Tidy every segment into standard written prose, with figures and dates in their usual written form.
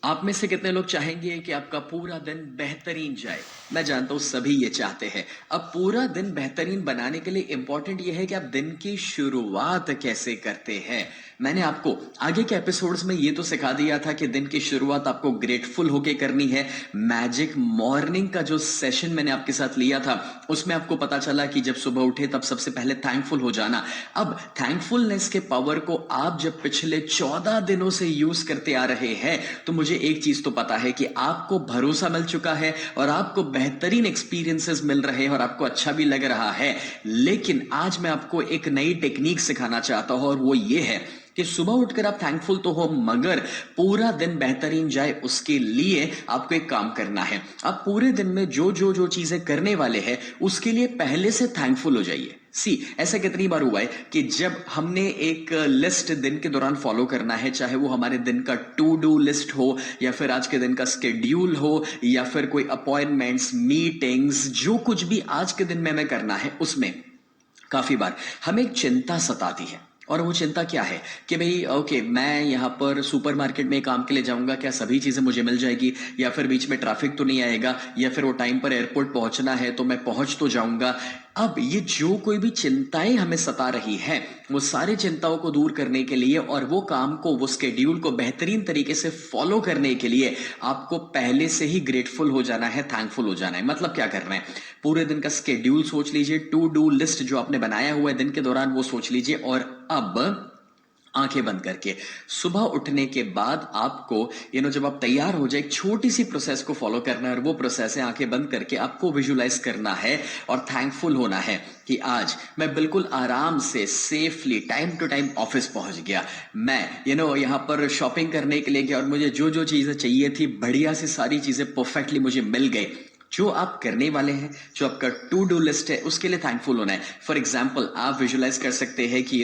आप में से कितने लोग चाहेंगे कि आपका पूरा दिन बेहतरीन जाए? मैं जानता हूं सभी ये चाहते हैं। अब पूरा दिन बेहतरीन बनाने के लिए इंपॉर्टेंट ये है कि आप दिन की शुरुआत कैसे करते हैं। मैंने आपको आगे के एपिसोड्स में ये तो सिखा दिया था कि दिन की शुरुआत आपको ग्रेटफुल होके करनी है। मैजिक मॉर्निंग का जो सेशन मैंने आपके साथ लिया था उसमें आपको पता चला कि जब सुबह उठे तब सबसे पहले थैंकफुल हो जाना। अब थैंकफुलनेस के पावर को आप जब पिछले 14 दिनों से यूज करते आ रहे हैं तो मुझे एक चीज तो पता है कि आपको भरोसा मिल चुका है और आपको बेहतरीन एक्सपीरियंसेस मिल रहे हैं और आपको अच्छा भी लग रहा है। लेकिन आज मैं आपको एक नई टेक्निक सिखाना चाहता हूं और वो ये है कि सुबह उठकर आप थैंकफुल तो हो मगर पूरा दिन बेहतरीन जाए उसके लिए आपको एक काम करना है। आप पूरे दिन में जो चीजें करने वाले हैं उसके लिए पहले से थैंकफुल हो जाइए। ऐसा कितनी बार हुआ है कि जब हमने एक लिस्ट दिन के दौरान फॉलो करना है, चाहे वो हमारे दिन का टू डू लिस्ट हो या फिर आज के दिन का स्केड्यूल हो या फिर कोई अपॉइंटमेंट्स मीटिंग्स, जो कुछ भी आज के दिन में हमें करना है उसमें काफी बार हमें एक चिंता सताती है। और वो चिंता क्या है कि भाई ओके, मैं यहां पर सुपरमार्केट में काम के लिए जाऊंगा, क्या सभी चीजें मुझे मिल जाएगी, या फिर बीच में ट्रैफिक तो नहीं आएगा, या फिर वो टाइम पर एयरपोर्ट पहुंचना है तो मैं पहुंच तो जाऊंगा। अब ये जो कोई भी चिंताएं हमें सता रही है वो सारी चिंताओं को दूर करने के लिए और वो काम को, वो स्केड्यूल को बेहतरीन तरीके से फॉलो करने के लिए आपको पहले से ही ग्रेटफुल हो जाना है, थैंकफुल हो जाना है। मतलब क्या करना है, पूरे दिन का स्केड्यूल सोच लीजिए, टू डू लिस्ट जो आपने बनाया हुआ है दिन के दौरान वो सोच लीजिए और अब आंखें बंद करके सुबह उठने के बाद आपको जब आप तैयार हो जाए एक छोटी सी प्रोसेस को फॉलो करना है और वो प्रोसेस है आंखें बंद करके आपको विजुलाइज करना है और थैंकफुल होना है कि आज मैं बिल्कुल आराम से safely time to time office पहुंच गया। मैं यहां पर शॉपिंग करने के लिए गया और मुझे जो जो चीजें चाहिए थी बढ़िया से सारी चीजें परफेक्टली मुझे मिल गई। जो आप करने वाले हैं, जो आपका टू डू लिस्ट है उसके लिए थैंकफुल होना है। फॉर एग्जाम्पल आप विजुलाइज कर सकते हैं कि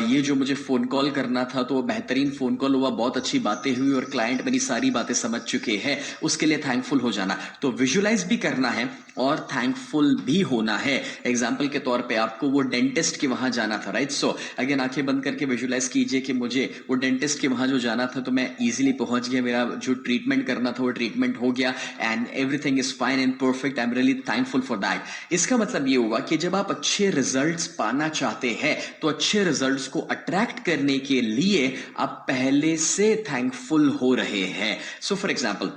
ये जो मुझे फोन कॉल करना था तो वो बेहतरीन फोन कॉल हुआ, बहुत अच्छी बातें हुई और क्लाइंट मेरी सारी बातें समझ चुके हैं, उसके लिए थैंकफुल हो जाना। तो विजुलाइज भी करना है और थैंकफुल भी होना है। एग्जाम्पल के तौर पे आपको वो डेंटिस्ट के वहां जाना था, राइट? सो अगेन आंखें बंद करके विजुलाइज कीजिए कि मुझे वो डेंटिस्ट के वहां जो जाना था तो मैं इजीली पहुंच गया, मेरा जो ट्रीटमेंट करना था वो ट्रीटमेंट हो गया and everything is fine and perfect. I am really thankful for that. इसका मतलब ये हुआ कि जब आप अच्छे रिजल्ट्स पाना चाहते हैं तो अच्छे रिजल्ट्स को अट्रैक्ट करने के लिए आप पहले से थैंकफुल हो रहे हैं। सो फॉर एग्जाम्पल,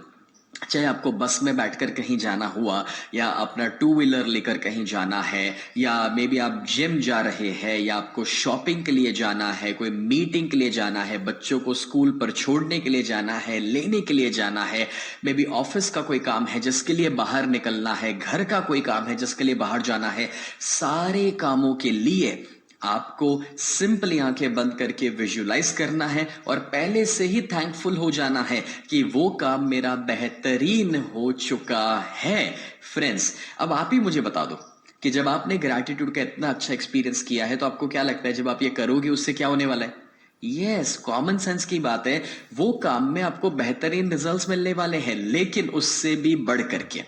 चाहे आपको बस में बैठकर कहीं जाना हुआ या अपना टू व्हीलर लेकर कहीं जाना है या मे बी आप जिम जा रहे हैं या आपको शॉपिंग के लिए जाना है, कोई मीटिंग के लिए जाना है, बच्चों को स्कूल पर छोड़ने के लिए जाना है, लेने के लिए जाना है, मे बी ऑफिस का कोई काम है जिसके लिए बाहर निकलना है, घर का कोई काम है जिसके लिए बाहर जाना है, सारे कामों के लिए आपको सिंपली आंखें बंद करके विजुलाइज करना है और पहले से ही थैंकफुल हो जाना है कि वो काम मेरा बेहतरीन हो चुका है। फ्रेंड्स, अब आप ही मुझे बता दो कि जब आपने ग्रैटिट्यूड का इतना अच्छा एक्सपीरियंस किया है तो आपको क्या लगता है जब आप ये करोगे उससे क्या होने वाला है? यस, कॉमन सेंस की बात है, वो काम में आपको बेहतरीन रिजल्ट्स मिलने वाले हैं। लेकिन उससे भी बढ़ करके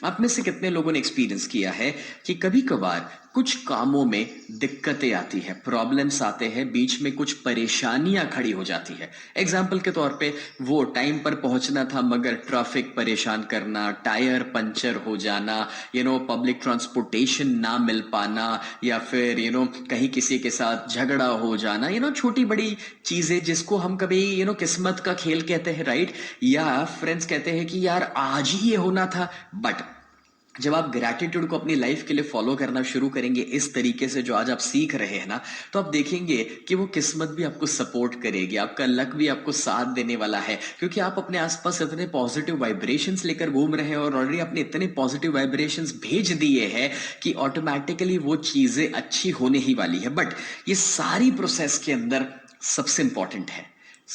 आप में से कितने लोगों ने एक्सपीरियंस किया है कि कभी कभार कुछ कामों में दिक्कतें आती है, प्रॉब्लम्स आते हैं, बीच में कुछ परेशानियां खड़ी हो जाती है। एग्जाम्पल के तौर पे वो टाइम पर पहुंचना था मगर ट्रैफिक परेशान करना, टायर पंचर हो जाना, पब्लिक ट्रांसपोर्टेशन ना मिल पाना, या फिर कहीं किसी के साथ झगड़ा हो जाना, छोटी बड़ी चीजें जिसको हम कभी किस्मत का खेल कहते हैं, राइट? या फ्रेंड्स कहते हैं कि यार आज ही ये होना था। बट जब आप ग्रैटिट्यूड को अपनी लाइफ के लिए फॉलो करना शुरू करेंगे इस तरीके से जो आज आप सीख रहे हैं ना, तो आप देखेंगे कि वो किस्मत भी आपको सपोर्ट करेगी, आपका लक भी आपको साथ देने वाला है, क्योंकि आप अपने आसपास इतने पॉजिटिव वाइब्रेशंस लेकर घूम रहे हैं और ऑलरेडी आपने इतने पॉजिटिव वाइब्रेशंस भेज दिए हैं कि ऑटोमेटिकली वो चीजें अच्छी होने ही वाली है। बट ये सारी प्रोसेस के अंदर सबसे इंपॉर्टेंट है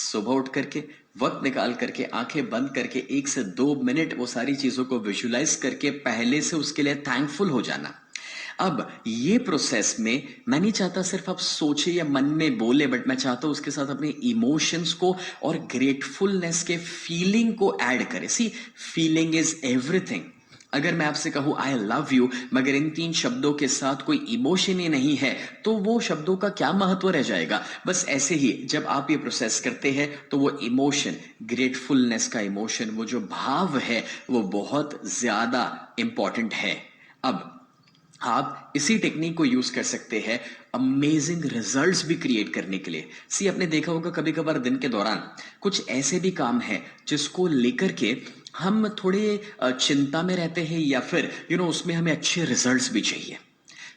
सुबह उठ करके वक्त निकाल करके आंखें बंद करके 1 से 2 मिनट वो सारी चीजों को विजुलाइज करके पहले से उसके लिए थैंकफुल हो जाना। अब ये प्रोसेस में मैं नहीं चाहता सिर्फ आप सोचे या मन में बोले, बट मैं चाहता हूं उसके साथ अपने इमोशंस को और ग्रेटफुलनेस के फीलिंग को ऐड करें। सी, फीलिंग इज एवरीथिंग। अगर मैं आपसे कहूं आई लव यू मगर इन 3 शब्दों के साथ कोई इमोशन ही नहीं है तो वो शब्दों का क्या महत्व रह जाएगा। बस ऐसे ही जब आप ये प्रोसेस करते हैं तो वो इमोशन, ग्रेटफुलनेस का इमोशन, वो जो भाव है वो बहुत ज्यादा इंपॉर्टेंट है। अब आप इसी टेक्निक को यूज कर सकते हैं अमेजिंग रिजल्ट्स भी क्रिएट करने के लिए। सी आपने देखा होगा कभी कभार दिन के दौरान कुछ ऐसे भी काम है जिसको लेकर के हम थोड़े चिंता में रहते हैं या फिर उसमें हमें अच्छे रिजल्ट्स भी चाहिए।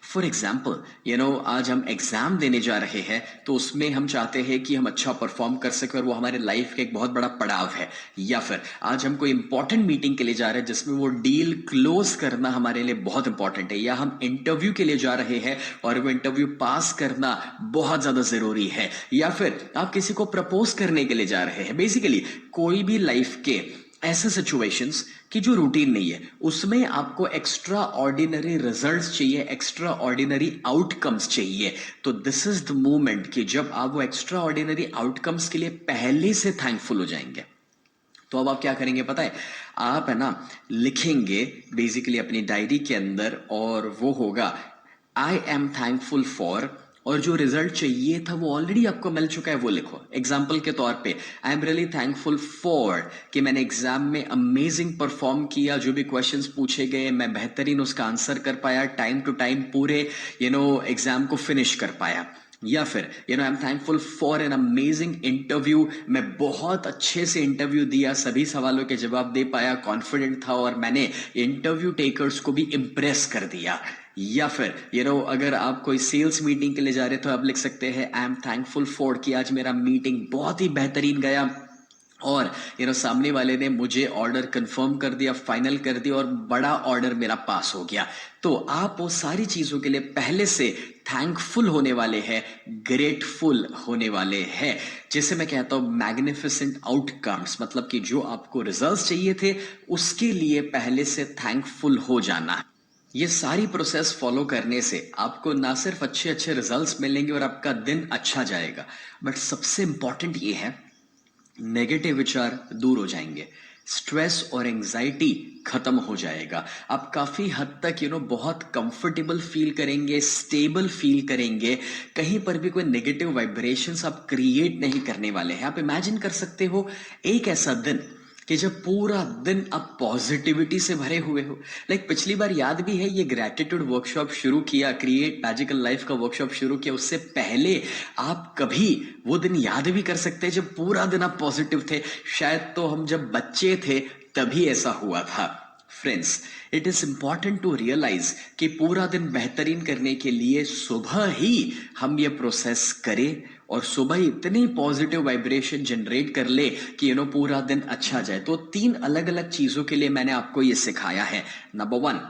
फॉर एग्जाम्पल आज हम एग्जाम देने जा रहे हैं तो उसमें हम चाहते हैं कि हम अच्छा परफॉर्म कर सकें और वो हमारे लाइफ का एक बहुत बड़ा पड़ाव है। या फिर आज हम कोई इंपॉर्टेंट मीटिंग के लिए जा रहे हैं जिसमें वो डील क्लोज करना हमारे लिए बहुत इंपॉर्टेंट है। या हम इंटरव्यू के लिए जा रहे हैं और वो इंटरव्यू पास करना बहुत ज्यादा जरूरी है। या फिर आप किसी को प्रपोज करने के लिए जा रहे हैं। बेसिकली कोई भी लाइफ के ऐसे सिचुएशंस की जो रूटीन नहीं है उसमें आपको एक्स्ट्रा ऑर्डिनरी रिजल्ट्स चाहिए, एक्स्ट्रा ऑर्डिनरी आउटकम्स चाहिए। तो दिस इज द मोमेंट कि जब आप वो एक्स्ट्रा ऑर्डिनरी आउटकम्स के लिए पहले से थैंकफुल हो जाएंगे। तो अब आप क्या करेंगे पता है, आप है ना लिखेंगे बेसिकली अपनी डायरी के अंदर और वो होगा आई एम थैंकफुल फॉर, और जो रिजल्ट चाहिए था वो ऑलरेडी आपको मिल चुका है वो लिखो। एग्जाम्पल के तौर पे I am really thankful for कि मैंने एग्जाम में अमेजिंग परफॉर्म किया, जो भी क्वेश्चंस पूछे गए मैं बेहतरीन उसका आंसर कर पाया, टाइम टू टाइम पूरे एग्जाम को फिनिश कर पाया। या फिर I am thankful for an amazing interview, मैं बहुत अच्छे से इंटरव्यू दिया, सभी सवालों के जवाब दे पाया, कॉन्फिडेंट था और मैंने इंटरव्यू टेकर्स को भी इंप्रेस कर दिया। या फिर अगर आप कोई सेल्स मीटिंग के लिए जा रहे हो तो आप लिख सकते हैं आई एम थैंकफुल फॉर कि आज मेरा मीटिंग बहुत ही बेहतरीन गया और सामने वाले ने मुझे ऑर्डर कंफर्म कर दिया, फाइनल कर दिया और बड़ा ऑर्डर मेरा पास हो गया। तो आप वो सारी चीजों के लिए पहले से थैंकफुल होने वाले हैं, ग्रेटफुल होने वाले हैं। जैसे मैं कहता हूं मैग्निफिसेंट आउटकम्स, मतलब कि जो आपको रिजल्ट्स चाहिए थे उसके लिए पहले से थैंकफुल हो जाना। ये सारी प्रोसेस फॉलो करने से आपको ना सिर्फ अच्छे अच्छे रिजल्ट्स मिलेंगे और आपका दिन अच्छा जाएगा, बट सबसे इंपॉर्टेंट ये है नेगेटिव विचार दूर हो जाएंगे, स्ट्रेस और एंजाइटी खत्म हो जाएगा। आप काफी हद तक बहुत कंफर्टेबल फील करेंगे, स्टेबल फील करेंगे, कहीं पर भी कोई नेगेटिव वाइब्रेशंस आप क्रिएट नहीं करने वाले हैं। आप इमेजिन कर सकते हो एक ऐसा दिन कि जब पूरा दिन आप पॉजिटिविटी से भरे हुए हो। पिछली बार याद भी है ये ग्रैटिट्यूड वर्कशॉप शुरू किया, क्रिएट मैजिकल लाइफ का वर्कशॉप शुरू किया, उससे पहले आप कभी वो दिन याद भी कर सकते हैं जब पूरा दिन आप पॉजिटिव थे? शायद तो हम जब बच्चे थे तभी ऐसा हुआ था। Friends, it is important to realise कि पूरा दिन बेहतरीन करने के लिए सुबह ही हम ये प्रोसेस करें और सुबह ही इतनी पॉजिटिव वाइब्रेशन जनरेट कर ले कि पूरा दिन अच्छा जाए। तो 3 अलग अलग चीजों के लिए मैंने आपको ये सिखाया है। नंबर 1,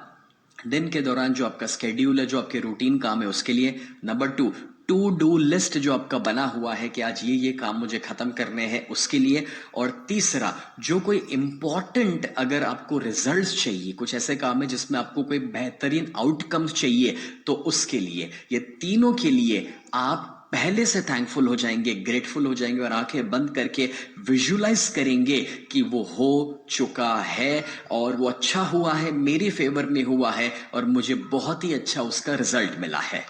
दिन के दौरान जो आपका स्केड्यूल है, जो आपके रूटीन काम है उसके लिए। नंबर 2, टू डू लिस्ट जो आपका बना हुआ है कि आज ये काम मुझे खत्म करने हैं उसके लिए। और तीसरा, जो कोई इंपॉर्टेंट अगर आपको रिजल्ट्स चाहिए, कुछ ऐसे काम है जिसमें आपको कोई बेहतरीन आउटकम्स चाहिए, तो उसके लिए। ये तीनों के लिए आप पहले से थैंकफुल हो जाएंगे, ग्रेटफुल हो जाएंगे और आंखें बंद करके विजुलाइज करेंगे कि वो हो चुका है और वो अच्छा हुआ है, मेरे फेवर में हुआ है और मुझे बहुत ही अच्छा उसका रिजल्ट मिला है।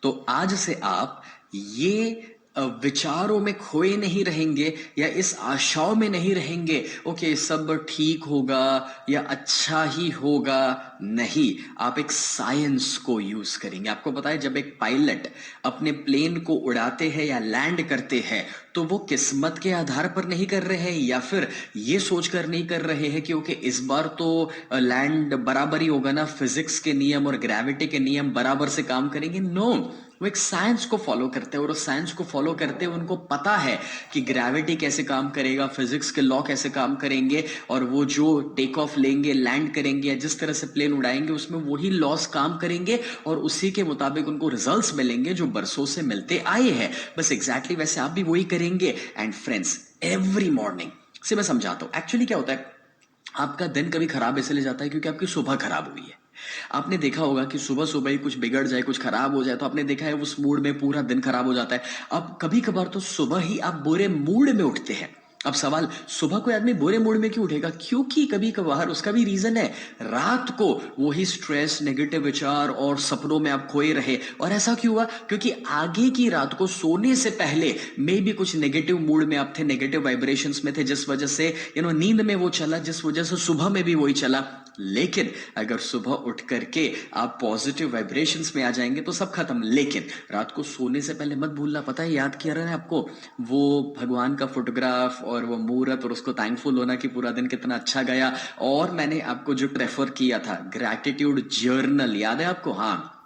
तो आज से आप ये विचारों में खोए नहीं रहेंगे या इस आशाओं में नहीं रहेंगे ओके सब ठीक होगा या अच्छा ही होगा। नहीं, आप एक साइंस को यूज करेंगे। आपको पता है जब एक पायलट अपने प्लेन को उड़ाते हैं या लैंड करते हैं तो वो किस्मत के आधार पर नहीं कर रहे हैं या फिर ये सोचकर नहीं कर रहे हैं कि ओके इस बार तो लैंड बराबर ही होगा ना, फिजिक्स के नियम और ग्रेविटी के नियम बराबर से काम करेंगे। नो, वो एक साइंस को फॉलो करते हैं और उस साइंस को फॉलो करते हुए उनको पता है कि ग्रेविटी कैसे काम करेगा, फिजिक्स के लॉ कैसे काम करेंगे और वो जो टेक ऑफ लेंगे, लैंड करेंगे या जिस तरह से प्लेन उड़ाएंगे उसमें वही लॉस काम करेंगे और उसी के मुताबिक उनको रिजल्ट्स मिलेंगे जो बरसों से मिलते आए हैं। बस एग्जैक्टली वैसे आप भी वही करेंगे। एंड फ्रेंड्स, एवरी मॉर्निंग से मैं समझाता हूं एक्चुअली क्या होता है, आपका दिन कभी खराब इसलिए जाता है क्योंकि आपकी सुबह खराब हुई है। आपने देखा होगा कि सुबह सुबह ही कुछ बिगड़ जाए, कुछ खराब हो जाए तो आपने देखा है उस मूड में पूरा दिन खराब हो जाता है। अब कभी कभार तो सुबह ही आप बुरे मूड में उठते हैं अब सवाल, सुबह कोई आदमी बुरे मूड में क्यों उठेगा? क्योंकि कभी कभार उसका भी रीजन है, रात को वही स्ट्रेस, नेगेटिव विचार और सपनों में आप खोए रहे। और ऐसा क्यों हुआ? क्योंकि आगे की रात को सोने से पहले मे भी कुछ नेगेटिव मूड में आप थे, नेगेटिव वाइब्रेशंस में थे, जिस वजह से नींद में वो चला, जिस वजह से सुबह में भी वही चला। लेकिन अगर सुबह उठ करके आप पॉजिटिव वाइब्रेशंस में आ जाएंगे तो सब खत्म। लेकिन रात को सोने से पहले मत भूलना, पता है याद किया रहा है आपको, वो भगवान का फोटोग्राफ और वो मूर्त, और उसको थैंकफुल होना कि पूरा दिन कितना अच्छा गया। और मैंने आपको जो प्रेफर किया था ग्रैटिट्यूड जर्नल, याद है आपको? हाँ,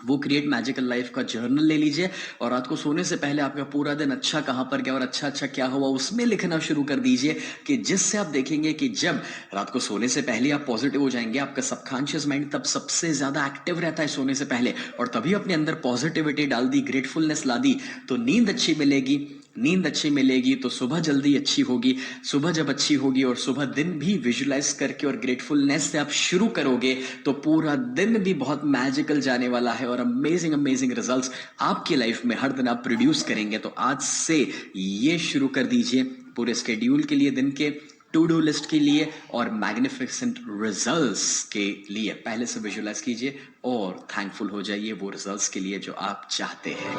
वो क्रिएट मैजिकल लाइफ का जर्नल ले लीजिए और रात को सोने से पहले आपका पूरा दिन अच्छा कहां पर गया और अच्छा अच्छा क्या हुआ उसमें लिखना शुरू कर दीजिए, कि जिससे आप देखेंगे कि जब रात को सोने से पहले आप पॉजिटिव हो जाएंगे, आपका सबकॉन्शियस माइंड तब सबसे ज्यादा एक्टिव रहता है सोने से पहले, और तभी अपने अंदर पॉजिटिविटी डाल दी, ग्रेटफुलनेस ला दी, तो नींद अच्छी मिलेगी। नींद अच्छी मिलेगी तो सुबह जल्दी अच्छी होगी। सुबह जब अच्छी होगी और सुबह दिन भी विजुलाइज करके और ग्रेटफुलनेस से आप शुरू करोगे तो पूरा दिन भी बहुत मैजिकल जाने वाला है और अमेजिंग अमेजिंग रिजल्ट्स आपकी लाइफ में हर दिन आप प्रोड्यूस करेंगे। तो आज से ये शुरू कर दीजिए पूरे स्केड्यूल के लिए, दिन के टू डू लिस्ट के लिए और मैग्निफिसेंट रिजल्ट्स के लिए पहले से विजुलाइज कीजिए और थैंकफुल हो जाइए वो रिजल्ट्स के लिए जो आप चाहते हैं।